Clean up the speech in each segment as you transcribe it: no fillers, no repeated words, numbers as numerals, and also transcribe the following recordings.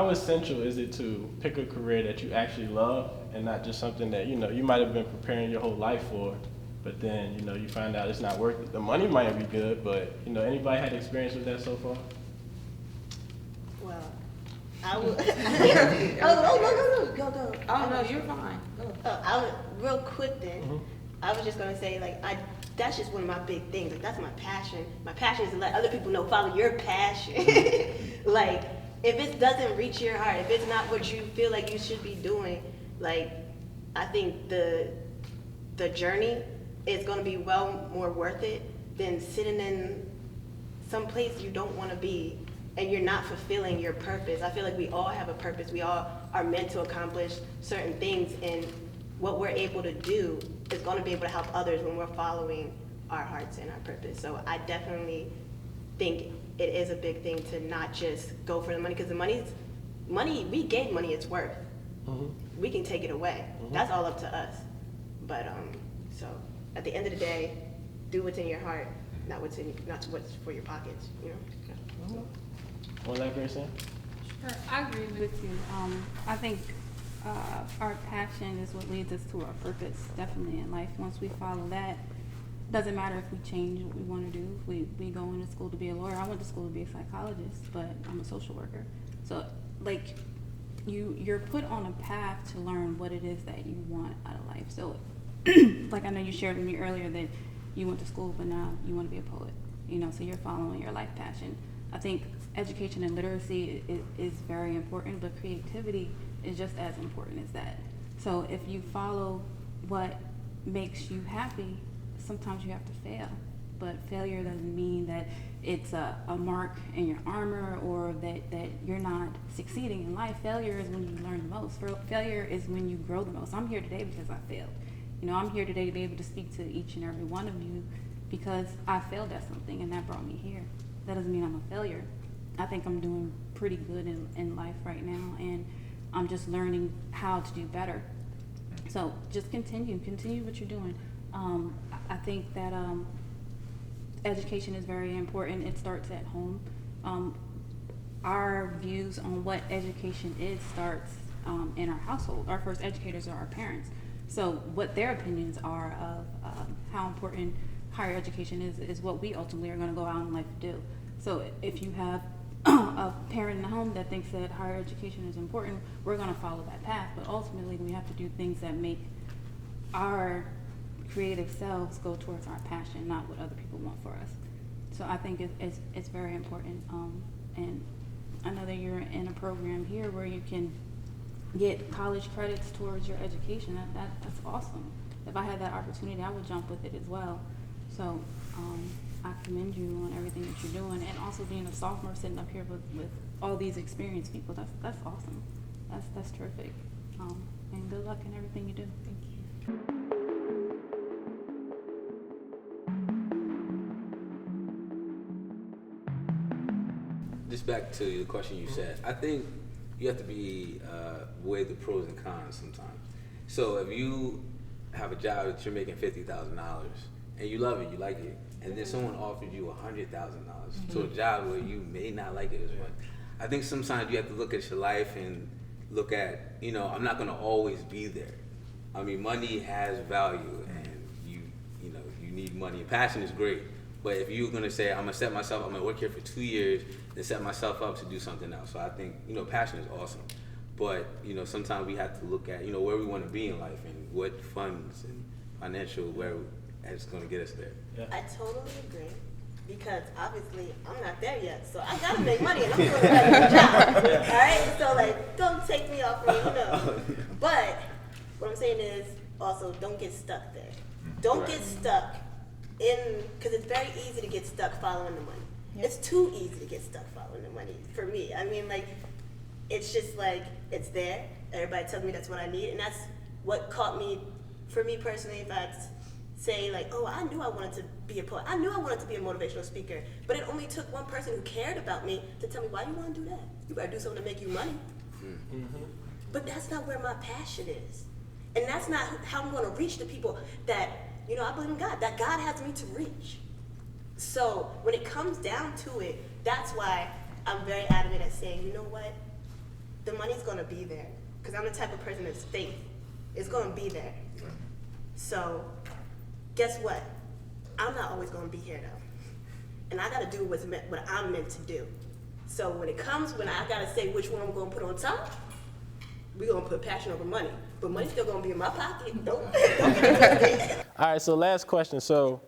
how essential is it to pick a career that you actually love and not just something that, you might have been preparing your whole life for, but then, you find out it's not worth it. The money might be good, but, anybody had experience with that so far? Well, I would. No, go. Oh, no, you're fine. Go. I would, real quick then, I was just gonna say, like, that's just one of my big things. Like, that's my passion. My passion is to let other people know, follow your passion. Like, if it doesn't reach your heart, if it's not what you feel like you should be doing, like, I think the journey is gonna be well more worth it than sitting in some place you don't wanna be and you're not fulfilling your purpose. I feel like we all have a purpose. We all are meant to accomplish certain things, and what we're able to do is going to be able to help others when we're following our hearts and our purpose. So I definitely think it is a big thing to not just go for the money, because the money, we gave money its worth. We can take it away. That's all up to us. But so at the end of the day, do what's in your heart, not what's for your pockets, Want to elaborate, Sam? Sure, I agree with you. I think our passion is what leads us to our purpose, definitely in life. Once we follow that, doesn't matter if we change what we want to do. If we go into school to be a lawyer. I went to school to be a psychologist, but I'm a social worker. So, like, you're put on a path to learn what it is that you want out of life. So, like I know you shared with me earlier that you went to school, but now you want to be a poet. So you're following your life passion. I think education and literacy is very important, but creativity is just as important as that. So if you follow what makes you happy, sometimes you have to fail. But failure doesn't mean that it's a mark in your armor or that you're not succeeding in life. Failure is when you learn the most. Failure is when you grow the most. I'm here today because I failed. I'm here today to be able to speak to each and every one of you because I failed at something and that brought me here. That doesn't mean I'm a failure. I think I'm doing pretty good in life right now, and I'm just learning how to do better. So just continue what you're doing. I think that education is very important. It starts at home. Our views on what education is starts in our household. Our first educators are our parents. So what their opinions are of how important higher education is what we ultimately are going to go out in life to do. So if you have a parent in the home that thinks that higher education is important, we're going to follow that path. But ultimately, we have to do things that make our creative selves go towards our passion, not what other people want for us. So I think it's very important. And I know that you're in a program here where you can get college credits towards your education. That's awesome. If I had that opportunity, I would jump with it as well. So I commend you on everything that you're doing, and also being a sophomore sitting up here with all these experienced people. That's awesome. That's terrific. And good luck in everything you do. Thank you. Just back to the question you said, I think you have to be weigh the pros and cons sometimes. So if you have a job that you're making $50,000 and you love it, you like it, and then someone offered you $100,000 to a job where you may not like it as much, I think sometimes you have to look at your life and look at, I'm not going to always be there. I mean, money has value, and you need money. And passion is great, but if you're going to say, I'm going to work here for 2 years, then set myself up to do something else. So I think, passion is awesome. But, sometimes we have to look at, where we want to be in life and what funds and financial, where it's going to get us there. Yeah. I totally agree, because obviously I'm not there yet, so I gotta make money and I'm doing a regular job. All right, so don't take me off me, But what I'm saying is also don't get stuck there. Don't get stuck because it's very easy to get stuck following the money. Yeah. It's too easy to get stuck following the money for me. I mean, it's just it's there. Everybody tells me that's what I need, and that's what caught me. For me personally, if I say I knew I wanted to be a poet, I knew I wanted to be a motivational speaker, but it only took one person who cared about me to tell me, why you want to do that? You better do something to make you money. But that's not where my passion is, and that's not how I'm going to reach the people that I believe in God, that God has me to reach. So when it comes down to it, that's why I'm very adamant at saying, you know what? the money's gonna be there. Because I'm the type of person that's faith. It's gonna be there. So, guess what? I'm not always gonna be here though. And I gotta do what I'm meant to do. So when it comes, when I gotta say which one I'm gonna put on top, we're gonna put passion over money. But money's still gonna be in my pocket. Don't get it twisted. All right, so last question. So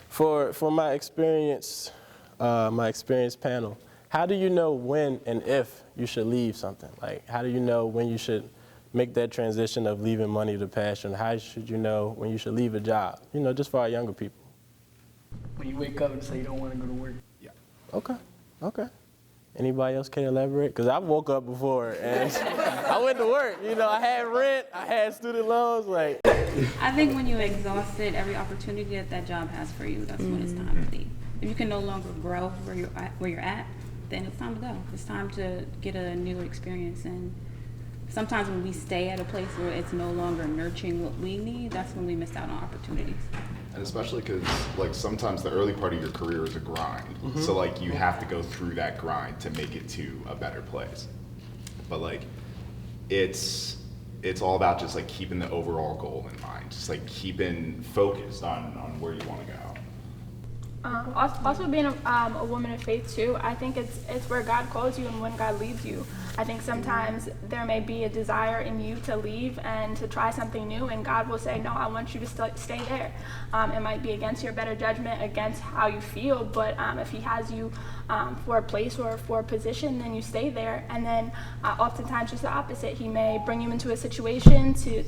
for my experience panel, how do you know when and if you should leave something? Like, how do you know when you should make that transition of leaving money to passion? How should you know when you should leave a job? You know, just for our younger people. When you wake up and say you don't want to go to work. Yeah. Okay. Anybody else can elaborate? Because I woke up before and I went to work. You know, I had rent, I had student loans, like. I think when you exhausted every opportunity that job has for you, that's when it's time to leave. If you can no longer grow where you're at, then it's time to go. It's time to get a new experience. And sometimes when we stay at a place where it's no longer nurturing what we need, that's when we miss out on opportunities. And especially because, like, sometimes the early part of your career is a grind. So, like, you have to go through that grind to make it to a better place. But, like, it's all about just, like, keeping the overall goal in mind. Just, like, keeping focused on where you want to go. Also being a woman of faith too, I think it's where God calls you and when God leads you. I think sometimes there may be a desire in you to leave and to try something new, and God will say, no, I want you to stay there. It might be against your better judgment, against how you feel, but if he has you for a place or for a position, then you stay there. And then oftentimes just the opposite. He may bring you into a situation to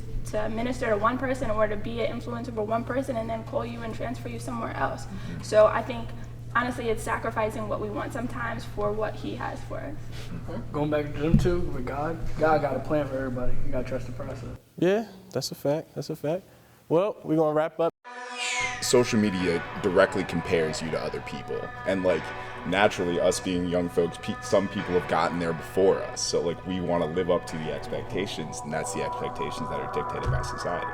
minister to one person or to be an influence over one person and then call you and transfer you somewhere else. So I think, honestly, it's sacrificing what we want sometimes for what he has for us. Going back to them too, with God got a plan for everybody. You gotta trust the process. Yeah, that's a fact. Well, we're gonna wrap up. Social media directly compares you to other people. And, like, naturally, us being young folks, some people have gotten there before us. So, like, we want to live up to the expectations, and that's the expectations that are dictated by society.